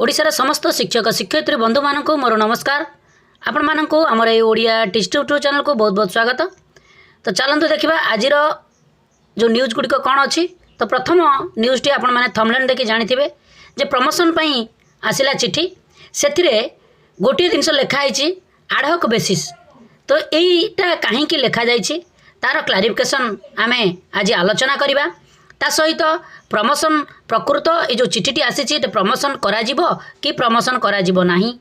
ओडिशार समस्त शिक्षक शिक्षयित्री बंधु मानक मोर नमस्कार। आपण मानक आमर ये ओडिया टिस्ट यूट्यूब चैनल को बहुत बहुत स्वागत। तो चलते देखा आज जो न्यूज गुड़िक कौन अच्छी। तो प्रथम न्यूज टी आपण मैंने थंबनेल देखि जानिथिबे जे प्रमोशन पई आसिला चिठी से गोटे जिनस लिखाई आडहक बेसिस। तो यहीटा कहीं लिखा जाइए तार क्लारिफिकेशन आमे आज आलोचना करवा। ता सहित प्रमोशन प्रकृत ये जो चिठीटी आसी प्रमोशन कराजिबो कि प्रमोशन कराजिबो नाही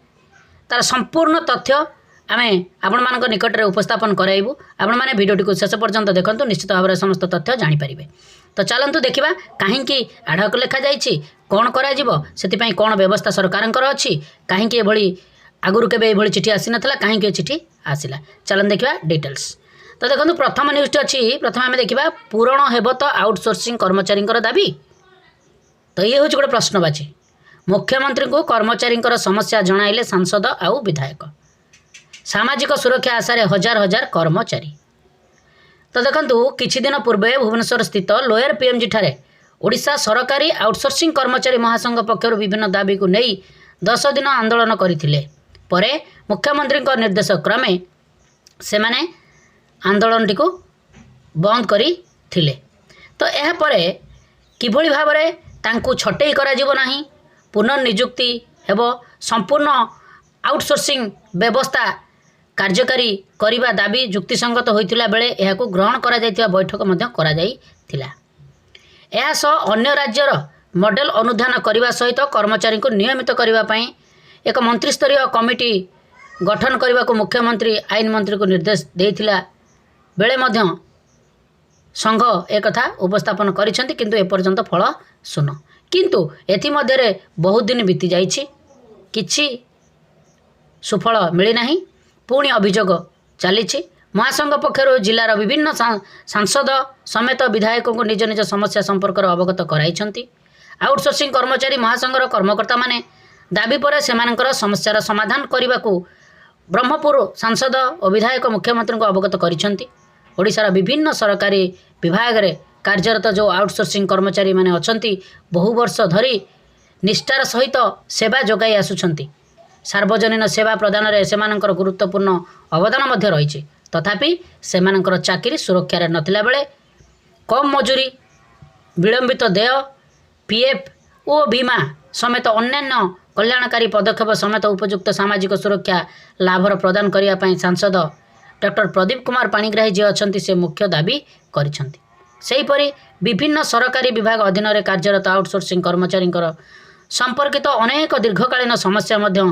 तार संपूर्ण तथ्य आमे आपण मानक निकट में उपस्थापन कराइबु। आपण माने भिडियोटी को शेष पर्यंत देखंतु, निश्चित भाव में समस्त तथ्य जानि परिबे। तो चलंतु देखिबा कहीं आडहक लिखा जाइए, कौन कराजिबो, सेतिपई कौन व्यवस्था सरकारंकर अछि, कहीं एभली आगुरु केबे एभली चिठी आसी नथला, कहीं चिठी आसिला। चलन देखिबा डिटेल्स। तो देखो प्रथम न्यूज़ अच्छी। प्रथम आम देखा पूरण हेब तो आउटसोर्सिंग कर्मचारी दाबी। तो ये हूँ गोटे प्रश्नबाची। मुख्यमंत्री को कर्मचारी समस्या जणाइले सांसद आउ विधायक। सामाजिक सुरक्षा आशारे हजार हजार कर्मचारी। तो देखो किछि दिन पूर्वे भुवनेश्वर स्थित लोयर पीएमजी ठारे ओडिशा सरकारी आउटसोर्सिंग कर्मचारी महासंघ पक्षर विभिन्न दाबी को नहीं 10 दिन आंदोलन करथिले। परे मुख्यमंत्री निर्देश क्रमे से माने आंदोलन टी को बंद करी थिले। तो यह परे किभली भाव में तांकु छटई करा जीवो नाही, पुनर्नियुक्ति हेबो, संपूर्ण आउटसोर्सिंग व्यवस्था कार्यकारी करिबा दाबी युक्तिसंगत होइतिला बेले एहाकु ग्रहण करा जाइतिबा बैठक मध्य करा जाइतिला। एहा सह अन्य राज्यर मॉडल अनुधान करने सहित कर्मचारी को नियमित करने पई एक मंत्रिस्तरीय कमिटी गठन करने को मुख्यमंत्री आईन मंत्री को निर्देश देइतिला बेले मध्य संघ एक कथा उपस्थापन करिसेंती, किंतु एपर्यंत फल शून्य। किंतु एथि मध्यरे बहुत दिन बीती जाइछि, किछि सुफल मिली नाही। पुणी अभियोग चलीछि। महासंघ पक्षर जिलार विभिन्न सांसद समेत विधायकों को निज निज समस्या संपर्क अवगत कराइछंती। आउटसोर्सिंग कर्मचारी महासंघर कर्मकर्ता माने दाबी पर सेमानकर समस्यार समाधान करने को ब्रह्मपुर सांसद और विधायक मुख्यमंत्री को अवगत करिछंती। ओडिशार विभिन्न सरकारी विभाग रे कार्यरत जो आउटसोर्सिंग कर्मचारी माने अछंती बहु वर्ष धरी निष्ठार सहित सेवा जोगाई आसुछंती। सार्वजनीन सेवा प्रदान रे सेमानकर गुरुत्वपूर्ण अवदान मध्य रहिछि। तथापि सेमानकर चाकरी सुरक्षा रे नथिला बेले कम मजूरी, विलंबित देय, पीएफ ओ बीमा समेत अन्यान्य कल्याणकारी पदक्षेप समेत उपयुक्त सामाजिक सुरक्षा लाभर प्रदान करने पर सांसद डॉक्टर प्रदीप कुमार पाणिग्राही जी अच्छा से मुख्य दाबी करिसेंती। सेहीपरि विभिन्न सरकारी विभाग अधीन में कार्यरत आउटसोर्सिंग कर्मचारी संपर्कित अनेक दीर्घकालीन समस्या मध्य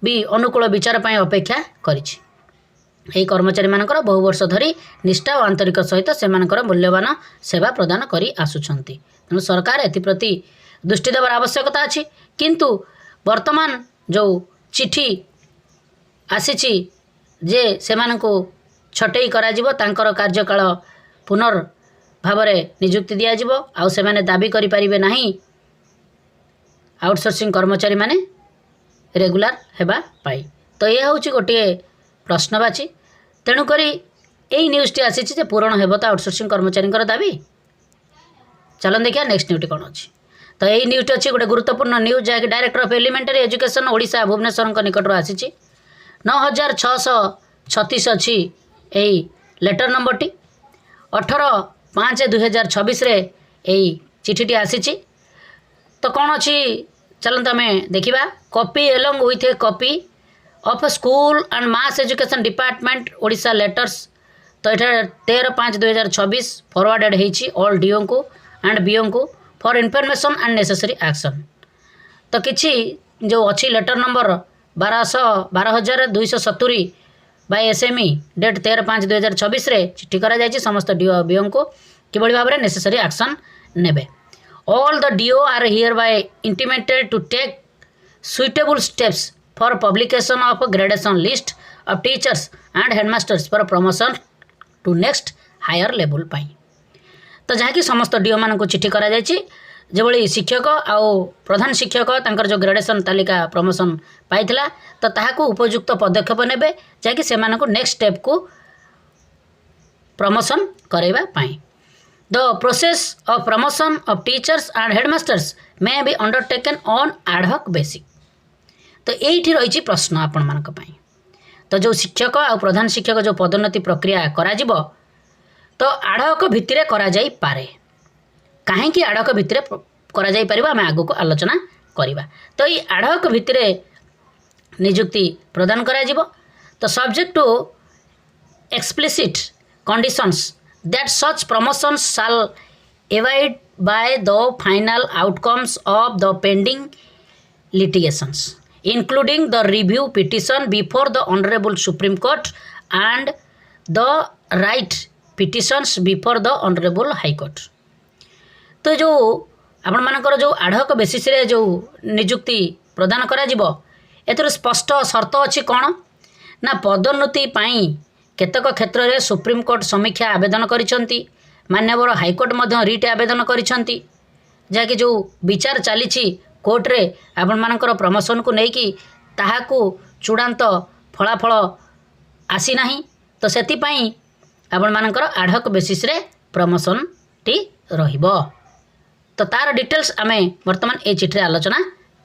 भी अनुकूल विचार पर अपेक्षा करिछि। एही कर्मचारी मानकर बहु वर्ष धरी निष्ठा और आंतरिक सहित सेमानकर मूल्यवान सेवा प्रदान करी आसुछंती। तेणु सरकार एथिप्रति दृष्टि देवार आवश्यकता अछि। किंतु वर्तमान जो चिठी आसीछि जे सेमानकु छटई कराजिबो, तांकर कार्यकाल पुनर्भावरे नियुक्ति दियाजिबो, आउ सेमाने दाबी करि परिबे नाही आउटसोर्सिंग कर्मचारी माने रेगुलार हेबा पाई। तो यह हूँ गोटे प्रश्नबाची। तेणुकरी यही न्यूज़टी आसी पूरण हेब तो आउटसोर्सिंग कर्मचारी दाबी। चलन देखिए नेक्स्ट न्यूज़ कौन अच्छी। तो यही न्यूज़ अच्छी गोटे गुरुत्वपूर्ण न्यूज़ जहाँकि director of elementary education Odisha Bhubaneswar निकटर आसी 9636 अच्छी यही लेटर नंबर टी 18/5/2026 यही चिठीटी आसी। तो कौन अच्छी चलते आम देखा copy along with a copy of school and mass education department Odisha letters. तो ये 13/5/2026 फॉरवर्डेड होती ऑल डीओ को एंड बीओ को for information and necessary action. तो किसी जो अच्छी letter number 12,270 by SME date 13/5/2026 चिठी करा जायछि समस्त डीओ बीओ को किभली भाव में नेसेसरी एक्शन नेबे। All the DO are hereby intimated to take suitable steps for publication of gradation list of teachers and headmasters for promotion to next higher level पाई। तो जहाँकि समस्त डीओ मान को चिठी करा जायछि जेभली शिक्षक आउ प्रधान शिक्षक तांकर जो ग्रेडेशन तालिका प्रमोशन पाइथिला तो ताहाकु उपयुक्त पदक्षेप नेबे जहाँकि सेमानकु नेक्स्ट स्टेप को प्रमोशन करैबा पाई। The process of promotion of teachers and headmasters may be undertaken on ad hoc basic. तो यही रही प्रश्न आपण मानक पई। तो जो शिक्षक आ प्रधान शिक्षक जो पदोन्नति प्रक्रिया करा जिवो तो एडहॉक भित्तिरे करा जाई पारे। काहेकि एडहॉक भित्तिरे करा जाई परिबा आमे आगु को आलोचना करिबा। तो ये एडहॉक भित्तिरे नियुक्ति प्रदान करा जिवो। तो subject to explicit conditions that such promotions shall abide by the final outcomes of the pending litigations, including the review petition before the Honorable Supreme Court and the right petitions before the Honorable High Court। तो जो आपण मानकर जो ad hoc basis रे जो नियुक्ति प्रदान करा जिवो एथर स्पष्ट शर्त अछि कोन ना पदोन्नति पाई केतक क्षेत्र में सुप्रीमकोर्ट समीक्षा आवेदन करिसेंती, माननीय हाईकोर्ट मध्य रिट आवेदन करिसेंती, जहाँकि जो विचार चली कोर्ट रे आपण मानकर प्रमोशन को लेकिन ताहाकू चूड़ांत फलाफल आसी नाही। तो सेति पई आपण मानकर एडहॉक बेसिस रे प्रमोशन टी रहिबो। तो तार डिटेल्स आमे वर्तमान ए चिठी आलोचना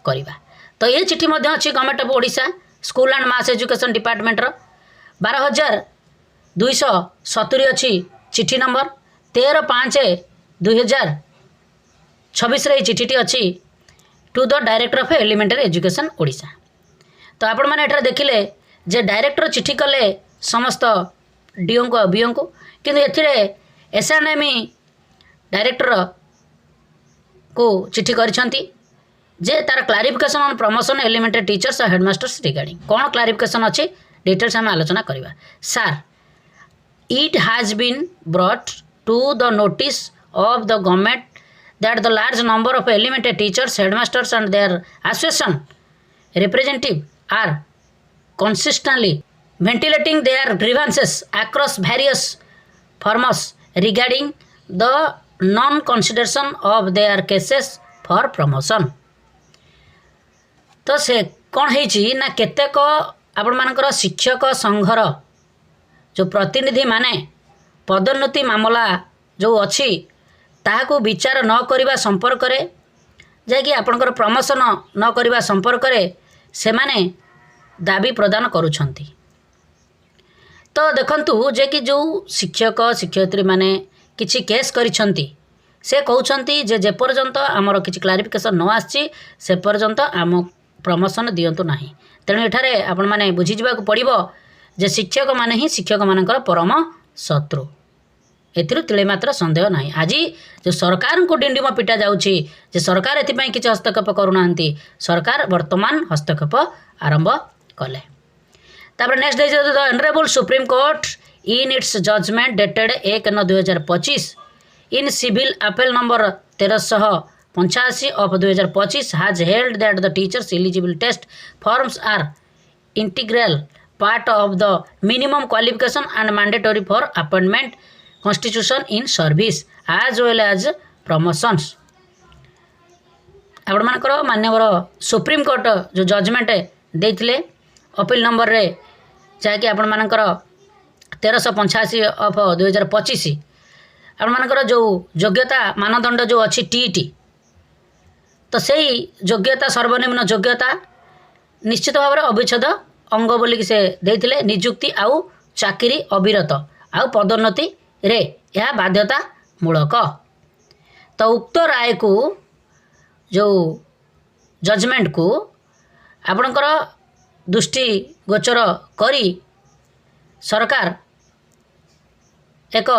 करिबा। तो ये चिठी मध्य अछि government of Odisha school and mass education department रो 12,270 अच्छी चिठी नंबर 13/5/2026 रे चिठीटी अच्छी to the director of elementary education Odisha. तो आपण मैंने एठार देखिले जे डायरेक्टर चिठी कले समस्त डीओ को बीओ को, किंतु एथिरे एसएनएमई डायरेक्टर को चिठी करिसेंती जे तार clarification on promotion elementary teachers और हेडमास्टर्स रिगार्डिंग कौन क्लारिफिकेशन अच्छी डिटेल्स आम आलोचना करिबा। Sir it has been brought to the notice of the government that the large number of elementary teachers headmasters and their association representative are consistently ventilating their grievances across various forms regarding the non-consideration of their cases for promotion। तो से कौन है ना केतेक आपण मानकर शिक्षक संघर जो प्रतिनिधि माने पदोन्नति मामला जो अच्छी ताहाकू विचार न करिबा संपर्क रे जाकि आपणकर प्रमोशन न करिबा संपर्क रे से माने दाबी प्रदान करुछंती। तो देखंतु जे कि जो शिक्षक शिक्षयित्री माने किछि केस करिछंती से कहउछंती जे पर्यंत आमर किछि क्लारिफिकेशन न आछि से पर्यंत आम प्रमोशन दियंतु नाही। तेणु एठारे आपण माने बुझी जिबाकू पड़िबो जे शिक्षक माने ही शिक्षक मानकर परम शत्रु, एथिरु तिले मात्र संदेह नाही। आज जो सरकार को डिंडिम पिटा जाउछि जे सरकार एथिपई किछि हस्तक्षेप करूनांती, सरकार वर्तमान हस्तक्षेप आरंभ कले। तापर next the the honourable Supreme Court in its judgment dated 1/9/2025 in civil appeal number 1385 of 2025 has held that the teachers eligible test forms are integral part of the minimum qualification and mandatory for appointment constitution in service as well as promotions। आपण मानकर मान्यवर supreme court जो judgement देइथिले appeal number रे जहाँकि आपण मानकर 1385 of 2025 आपण मानकर जो योग्यता मानदंड जो अच्छी टीईटी तो सही योग्यता सर्वनिम्न योग्यता निश्चित भाव में अविच्छेद अंग बोलिक से देइथिले नियुक्ति आउ चाकरी अविरत आउ पदोन्नति रे यह बाध्यतामूलक। तो उक्त राय को जो जजमेंट को आपणकर दृष्टि गोचर करी सरकार एक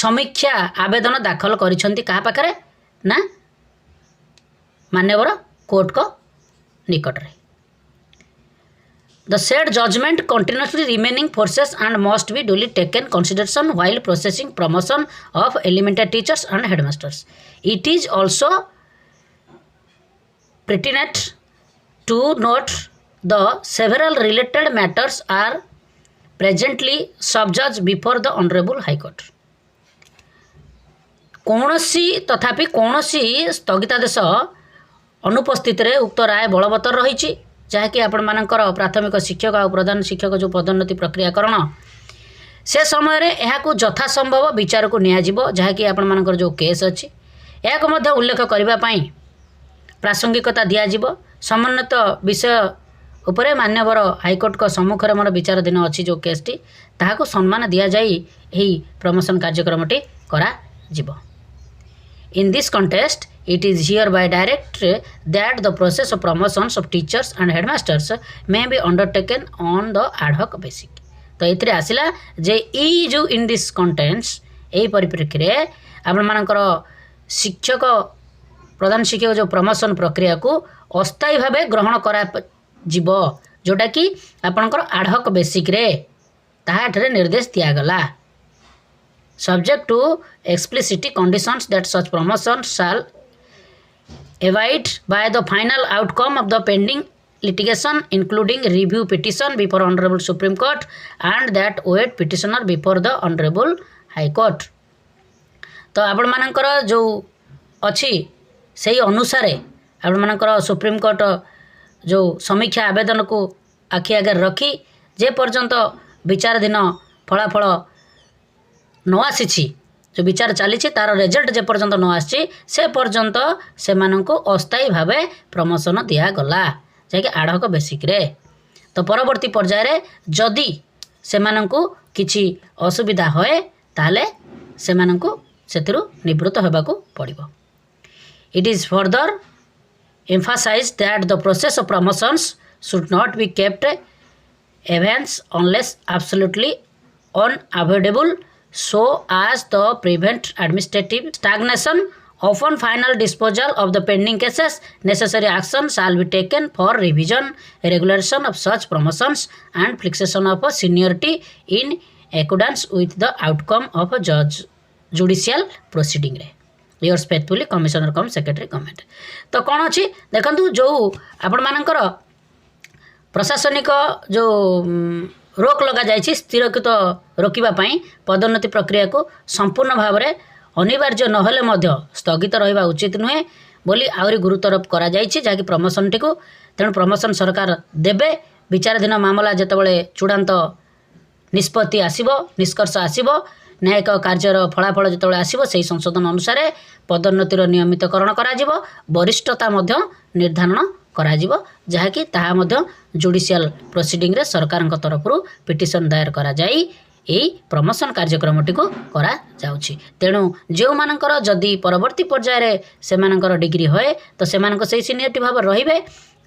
समीक्षा आवेदन दाखल करिसेंती कहा पाखरे ना मान्यवर कोर्ट को निकट रे। The said judgment continuously remaining forces and must be duly taken consideration while processing promotion of elementary teachers and headmasters। It is also pertinent to note the several related matters are presently subjudged before the Honorable High Court। कौनसी तथापि कौनसी स्थगितादेश अनुपस्थित रे उक्त राय बलवत्तर रही जहाँकि आपण मानकर प्राथमिक शिक्षक और प्रधान शिक्षक जो पदोन्नति प्रक्रियाकरण से समय रे एहाकू यथासंभव विचार को नियाजिबो जहाँकि आपण मानकर जो केस अच्छी या उल्लेख करने प्रासंगिकता दिज्व समन्वित विषय उपरे मान्यवर हाइकोर्ट को सम्मुखें मोर विचाराधीन अच्छी जो केसटी ताहाको सम्मान दि जाई प्रमोशन कार्यक्रमटी करा जिवो। In this context, it is hereby directed that the process of promotions of teachers and headmasters may be undertaken on the ad hoc basis. तो ये आसला जे ई जो इन दिस कंटेंट्स यही परिप्रेक्षी में आपमनकर शिक्षक प्रधान शिक्षक जो प्रमोशन प्रक्रिया को अस्थायी भाव ग्रहण करा जोटा कि आपणकर ad hoc बेसिक रे ताहाठरे निर्देश दियागला subject to explicit conditions that such promotions shall abide by the final outcome of the pending litigation including review petition before Honorable Supreme Court and that await petitioner before the Honorable High Court। तो आपण मानकर जो अच्छी सही अनुसार आपण मानकर supreme court जो समीक्षा आवेदन को आखि आगे रखी जे पर्यंत विचाराधीन फलाफल न आसी जो विचार चली तार रिजल्ट जे पर्यंत न आसी से पर्यंत से अस्थायी भाव प्रमोशन दिगला जैकि ad hoc बेसिक रे। तो परवर्ती पर्यायर जदि से किछि असुविधा होए ताले से निवृत्त होबाकू पड़िबो। It is further emphasized that the process of promotions should not be kept abeyance unless absolutely unavoidable so as to prevent administrative stagnation. Upon final disposal of the pending cases, necessary action shall be taken for revision, regulation of such promotions and fixation of seniority in accordance with the outcome of a judicial proceeding. Yours faithfully, Commissioner come Secretary Government। तो कौन अच्छी देखु जो आपण मानकर प्रशासनिक जो रोक लगा जाइए स्थिरकृत रोकवाई पदोन्नति प्रक्रिया को संपूर्ण भाव में अनिवार्य नहले स्थगित रहा उचित नुहे बोली आहरी गुरुतर करा जहाँकि प्रमोशन टी तेणु प्रमोशन सरकार देवे विचाराधीन मामला जितेबाला चूड़ांत निष्पत्ति आसब निष्कर्ष आसब न्यायिक कार्यर फलाफल जो आसो से संशोधन अनुसार पदोन्नतिर नियमितकरण करा वरिष्ठता निर्धारण करा जहाँकि ताहा जुडिशियल प्रोसीडिंग रे सरकार तरफ पिटिशन दायर करा जाई यही प्रमोशन कार्यक्रमटी को करा जाउछि। तेणु जो मानकर जदि परवर्ती पर्यायर से डिग्री होए तो से सीनियरिटी भाव रहिबे।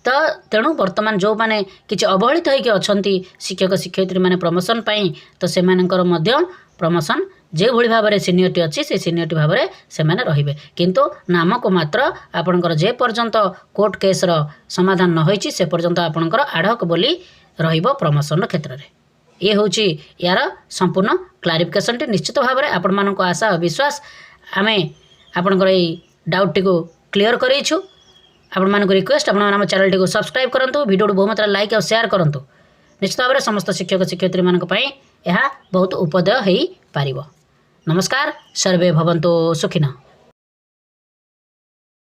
तो तेणु बर्तमान जो माने किछि अवहेलित होइके अछंती शिक्षक शिक्षयित्री माने प्रमोशन पाई तो से प्रमोशन जो भली भाव में सीनियरिटी अच्छी से सीनियरिटी भाव में से रहिबे किंतु नाम को मात्र आपणकर जे पर्यंत कोर्ट केसर समाधान न होइछि से पर्यंत आपणकर ad hoc बोली रहिबो प्रमोशन क्षेत्र में। ये होची यार संपूर्ण क्लारिफिकेशन टी निश्चित भाव में आपण मानको आशा और विश्वास आमे आपणकर ए डाउट टी को क्लियर करेछु। आपण मानको रिक्वेस्ट आपण हम चैनल टी को सब्सक्राइब करंतु वीडियो को बहुत मात्रा लाइक और शेयर करंतु निश्चित भाव में समस्त शिक्षक शिक्षयित्री मानक पई यह बहुत उपदय होई पारिबो। नमस्कार, सर्वे भवन्तु सुखिनः।